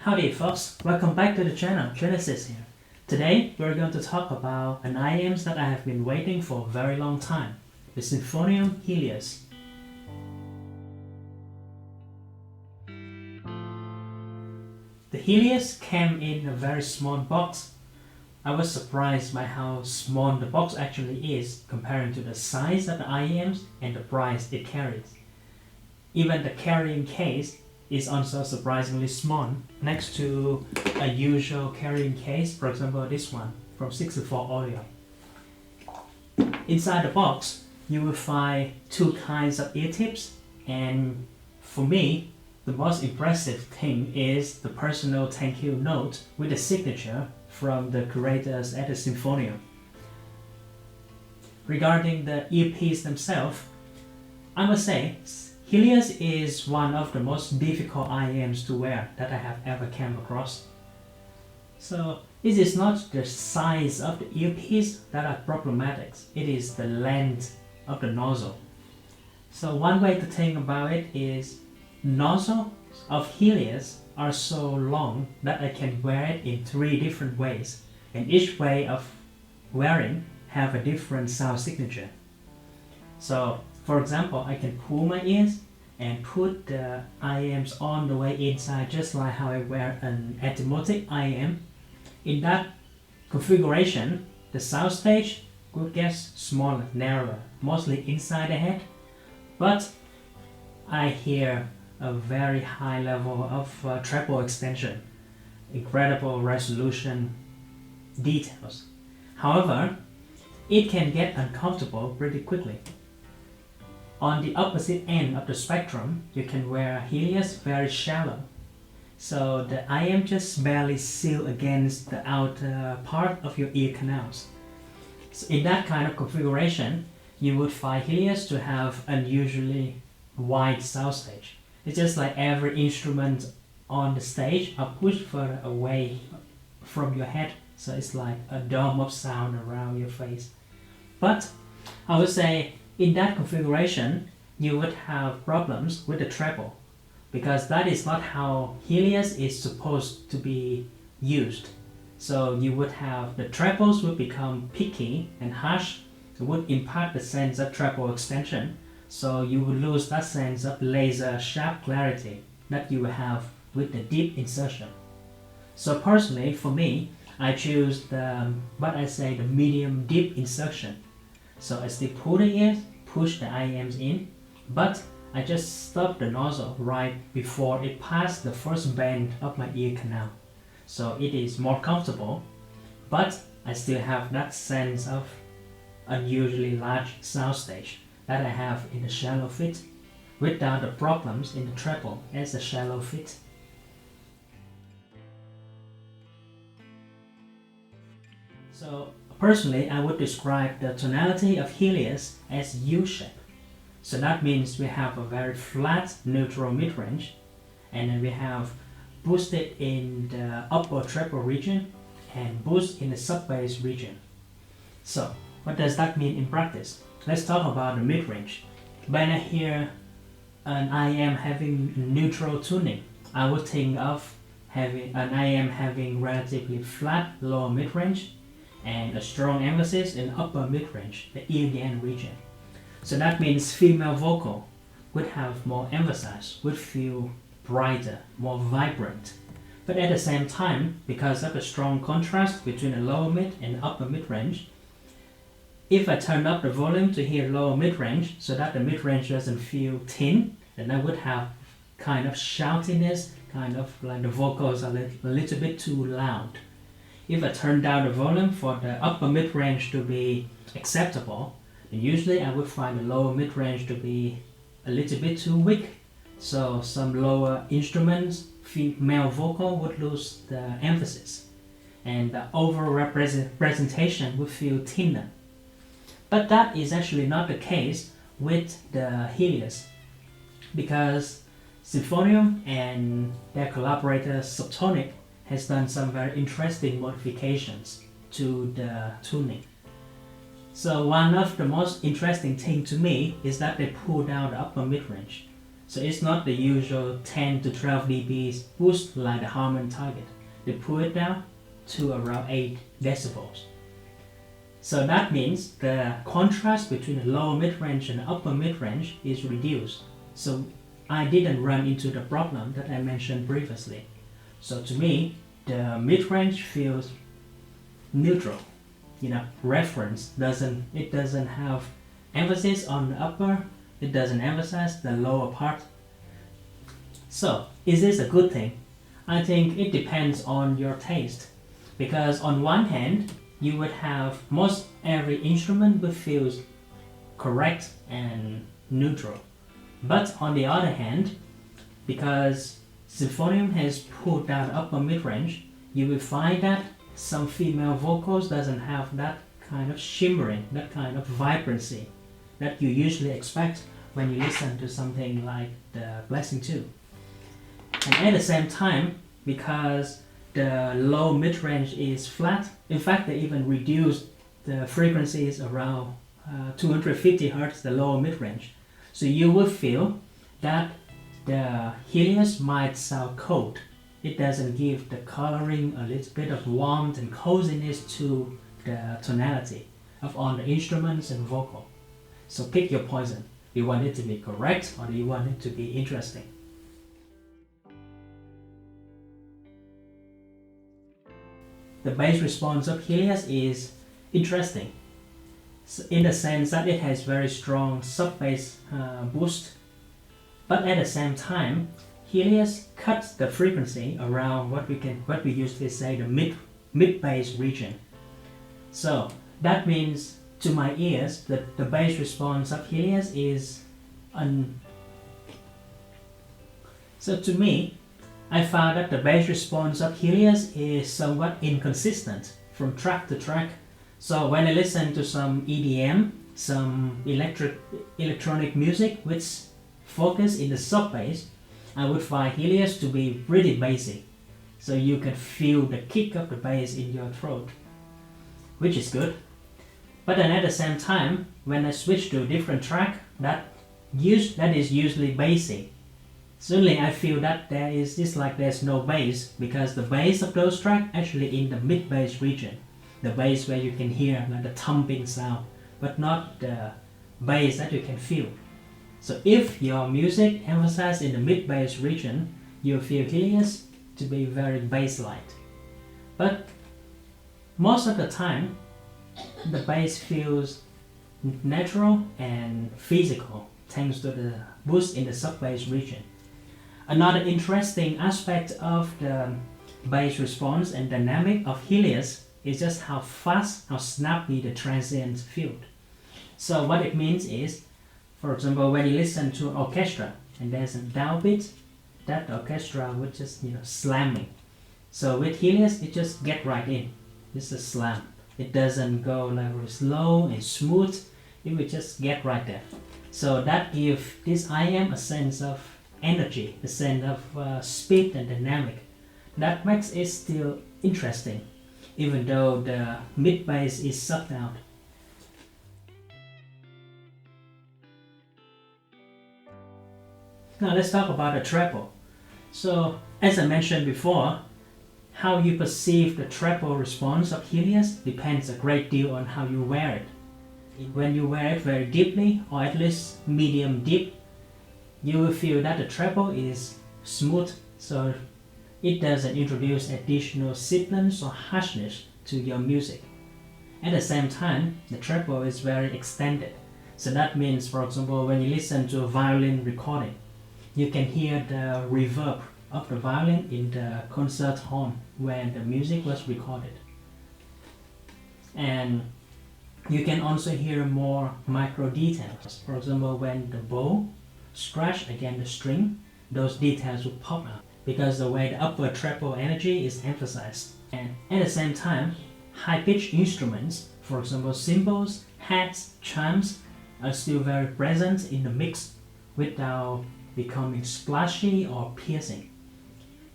Howdy folks, welcome back to the channel, Genesis here. Today we're going to talk about an IEMs that I have been waiting for a very long time, the Symphonium Helios. The Helios came in a very small box. I was surprised by how small the box actually is comparing to the size of the IEMs and the price it carries. Even the carrying case is also surprisingly small next to a usual carrying case, for example this one from 64 Audio. Inside the box you will find two kinds of ear tips, and for me the most impressive thing is the personal thank you note with a signature from the curators at the Symphonium. Regarding the earpiece themselves, I must say Helios is one of the most difficult IEMs to wear that I have ever come across. So it is not the size of the earpiece that are problematic, it is the length of the nozzle. So one way to think about it is nozzles of Helios are so long that I can wear it in 3 different ways, and each way of wearing have a different sound signature. So for example, I can pull my ears and put the IEMs on the way inside just like how I wear an automatic IEM. In that configuration, the soundstage will get smaller, narrower, mostly inside the head, but I hear a very high level of treble extension, incredible resolution, details. However, it can get uncomfortable pretty quickly. On the opposite end of the spectrum, you can wear Helios very shallow, so the IEM just barely seal against the outer part of your ear canals. So in that kind of configuration, you would find Helios to have unusually wide soundstage. It's just like every instrument on the stage are pushed further away from your head, so it's like a dome of sound around your face. But I would say in that configuration, you would have problems with the treble, because that is not how Helios is supposed to be used. So you would have the trebles would become picky and harsh, it would impact the sense of treble extension, so you would lose that sense of laser sharp clarity that you will have with the deep insertion. So personally, for me, I choose the medium deep insertion. So I still pull the ears, push the IEMs in, but I just stop the nozzle right before it passes the first bend of my ear canal. So it is more comfortable, but I still have that sense of unusually large soundstage that I have in the shallow fit, without the problems in the treble as a shallow fit. So personally, I would describe the tonality of Helios as U-shape. So that means we have a very flat neutral mid-range, and then we have boosted in the upper treble region and boost in the sub-bass region. So what does that mean in practice? Let's talk about the mid-range. When I hear an IEM having neutral tuning, I would think of having an IEM having relatively flat lower mid-range and a strong emphasis in upper mid-range, the ear gain region. So that means female vocal would have more emphasis, would feel brighter, more vibrant. But at the same time, because of the strong contrast between the lower mid and upper mid-range, if I turn up the volume to hear lower mid-range so that the mid-range doesn't feel thin, then I would have kind of shoutiness, kind of like the vocals are a little bit too loud. If I turn down the volume for the upper mid-range to be acceptable, then usually I would find the lower mid-range to be a little bit too weak. So some lower instruments, female vocal would lose the emphasis, and the overall representation would feel thinner. But that is actually not the case with the Helios, because Symphonium and their collaborator Subtonic has done some very interesting modifications to the tuning. So one of the most interesting things to me is that they pull down the upper mid-range. So it's not the usual 10 to 12 dB boost like the Harman target. They pull it down to around 8 decibels. So that means the contrast between the lower mid-range and the upper mid-range is reduced. So I didn't run into the problem that I mentioned previously. So to me, the mid-range feels neutral. Reference doesn't have emphasis on the upper, it doesn't emphasize the lower part. So is this a good thing? I think it depends on your taste, because on one hand you would have most every instrument would feel correct and neutral, but on the other hand, because Symphonium has pulled down upper mid-range, you will find that some female vocals doesn't have that kind of shimmering, that kind of vibrancy that you usually expect when you listen to something like the Blessing 2. And at the same time, because the low mid-range is flat, in fact they even reduced the frequencies around 250 Hz, the lower mid-range. So you will feel that the Helios might sound cold. It doesn't give the coloring a little bit of warmth and coziness to the tonality of all the instruments and vocal. So pick your poison. Do you want it to be correct or do you want it to be interesting? The bass response of Helios is interesting in the sense that it has very strong sub-bass boost, but at the same time Helios cuts the frequency around what we usually say the mid bass region. So that means to my ears that the bass response of Helios is So to me, I found that the bass response of Helios is somewhat inconsistent from track to track. So when I listen to some EDM, some electronic music which focus in the sub bass, I would find Helios to be pretty basic, so you can feel the kick of the bass in your throat, which is good. But then at the same time, when I switch to a different track that is usually bassy, suddenly I feel that there's no bass, because the bass of those tracks actually in the mid bass region, the bass where you can hear like the thumping sound, but not the bass that you can feel. So if your music emphasizes in the mid-bass region, you'll feel Helios to be very bass-light. But most of the time, the bass feels natural and physical thanks to the boost in the sub-bass region. Another interesting aspect of the bass response and dynamic of Helios is just how fast, how snappy the transients feel. So what it means is, for example, when you listen to an orchestra and there's a downbeat, that orchestra would just slamming. So with Helios, it just get right in. It's a slam. It doesn't go like very slow and smooth. It will just get right there. So that gives this IM a sense of energy, a sense of speed and dynamic. That makes it still interesting, even though the mid bass is sucked out. Now let's talk about the treble. So as I mentioned before, how you perceive the treble response of Helios depends a great deal on how you wear it. When you wear it very deeply, or at least medium deep, you will feel that the treble is smooth, so it doesn't introduce additional sibilance or harshness to your music. At the same time, the treble is very extended. So that means, for example, when you listen to a violin recording, you can hear the reverb of the violin in the concert hall when the music was recorded. And you can also hear more micro details. For example, when the bow scratch against the string, those details will pop out because the way the upper treble energy is emphasized. And at the same time, high-pitched instruments, for example cymbals, hats, chimes, are still very present in the mix without becoming splashy or piercing.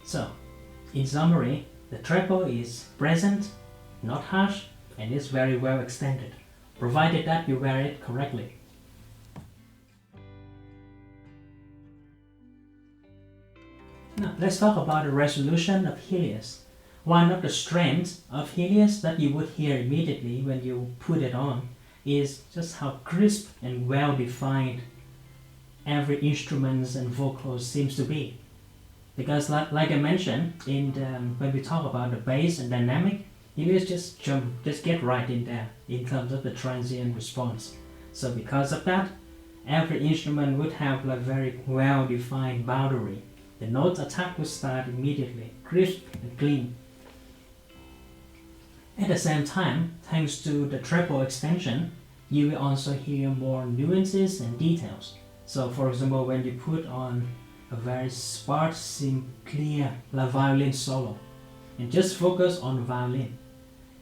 So, in summary, the treble is present, not harsh, and is very well extended, provided that you wear it correctly. let's talk about the resolution of Helios. One of the strengths of Helios that you would hear immediately when you put it on is just how crisp and well defined every instrument and vocals seems to be. Because like I mentioned when we talk about the bass and dynamic, Helios just get right in there in terms of the transient response. So because of that, every instrument would have a very well defined boundary. The note attack would start immediately, crisp and clean. At the same time, thanks to the treble extension, you will also hear more nuances and details. So for example, when you put on a very sparse, clear violin solo and just focus on the violin,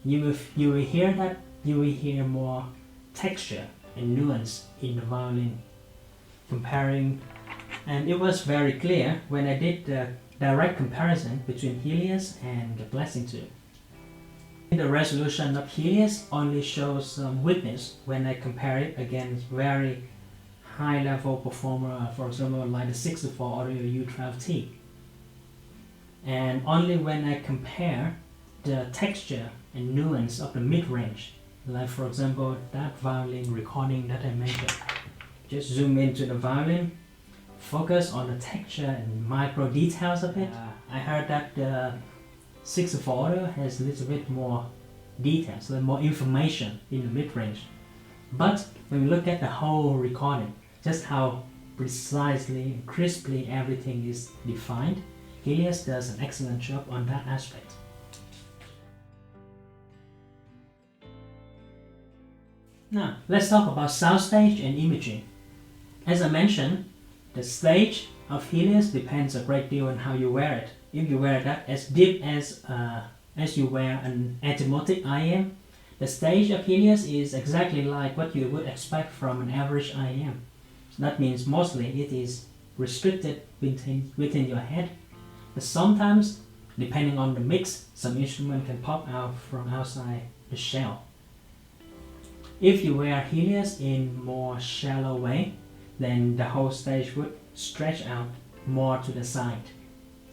you will hear more texture and nuance in the violin comparing. And it was very clear when I did the direct comparison between Helios and the Blessing 2. The resolution of Helios only shows some weakness when I compare it against very high level performer, for example like the 64 Audio U12T. And only when I compare the texture and nuance of the mid-range, like for example that violin recording that I mentioned. Just zoom into the violin, focus on the texture and micro details of it. I heard that the 64 Audio has a little bit more details, a little more information in the mid-range. But when we look at the whole recording, just how precisely and crisply everything is defined, Helios does an excellent job on that aspect. Now, let's talk about soundstage and imaging. As I mentioned, the stage of Helios depends a great deal on how you wear it. If you wear that as deep as you wear an atymotic IM, the stage of Helios is exactly like what you would expect from an average IM. So that means mostly it is restricted within your head, but sometimes, depending on the mix, some instrument can pop out from outside the shell. If you wear Helios in more shallow way, then the whole stage would stretch out more to the side.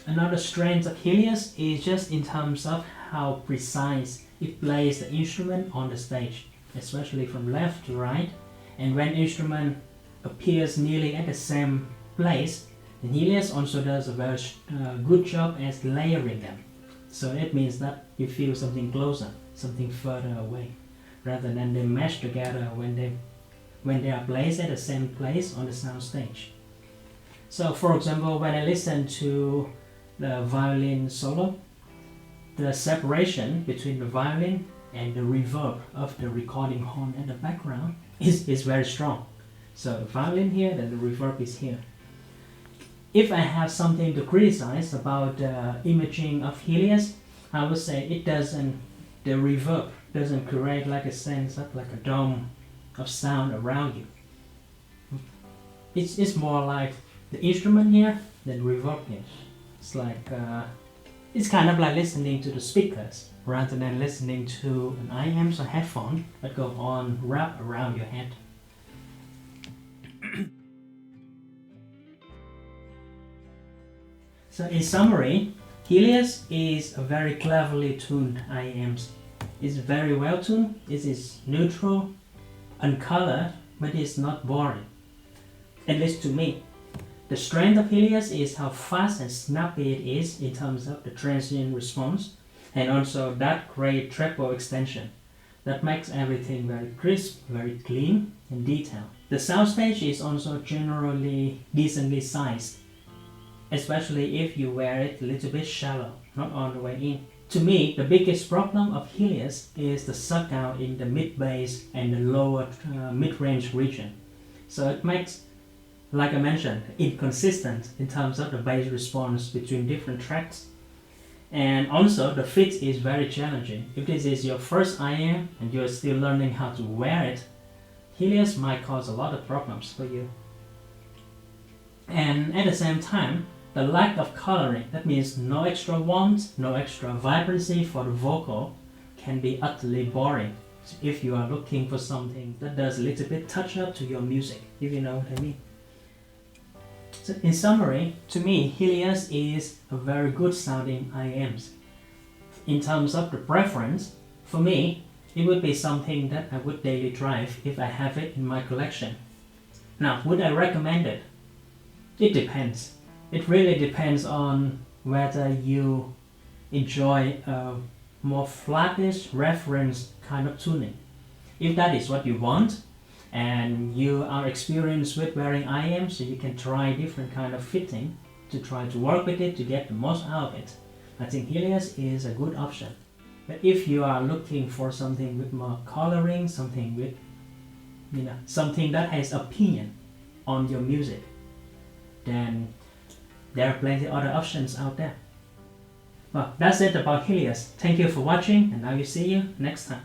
Another strength of Helios is just in terms of how precise it plays the instrument on the stage, especially from left to right. And when instrument appears nearly at the same place, then Helios also does a very good job as layering them. So it means that you feel something closer, something further away, rather than they mesh together when they are placed at the same place on the sound stage. So for example, when I listen to the violin solo, the separation between the violin and the reverb of the recording horn in the background is very strong. So the violin here, then the reverb is here. If I have something to criticize about the imaging of Helios, I would say the reverb doesn't create like a sense of like a dome of sound around you. It's more like the instrument here, then reverb here. It's like it's kind of like listening to the speakers rather than listening to an IMs or headphone that go on wrap around your head. So in summary, Helios is a very cleverly tuned IMs. It's very well tuned, it is neutral, uncolored, but it's not boring. At least to me. The strength of Helios is how fast and snappy it is in terms of the transient response, and also that great treble extension that makes everything very crisp, very clean and detailed. The soundstage is also generally decently sized, especially if you wear it a little bit shallow, not all the way in. To me, the biggest problem of Helios is the suck out in the mid-bass and the lower mid-range region. So it makes, like I mentioned, inconsistent in terms of the bass response between different tracks. And also the fit is very challenging. If this is your first IM and you're still learning how to wear it, Helios might cause a lot of problems for you. And at the same time, the lack of coloring, that means no extra warmth, no extra vibrancy for the vocal, can be utterly boring if you are looking for something that does a little bit touch up to your music, if you know what I mean. So in summary, to me, Helios is a very good sounding IMs. In terms of the preference, for me, it would be something that I would daily drive if I have it in my collection. Now, would I recommend it? It depends. It really depends on whether you enjoy a more flattish reference kind of tuning. If that is what you want, and you are experienced with wearing IM, so you can try different kind of fitting to try to work with it to get the most out of it, I think Helios is a good option. But if you are looking for something with more coloring, something with, something that has opinion on your music, then there are plenty other options out there. Well, that's it about Helios. Thank you for watching, and I will see you next time.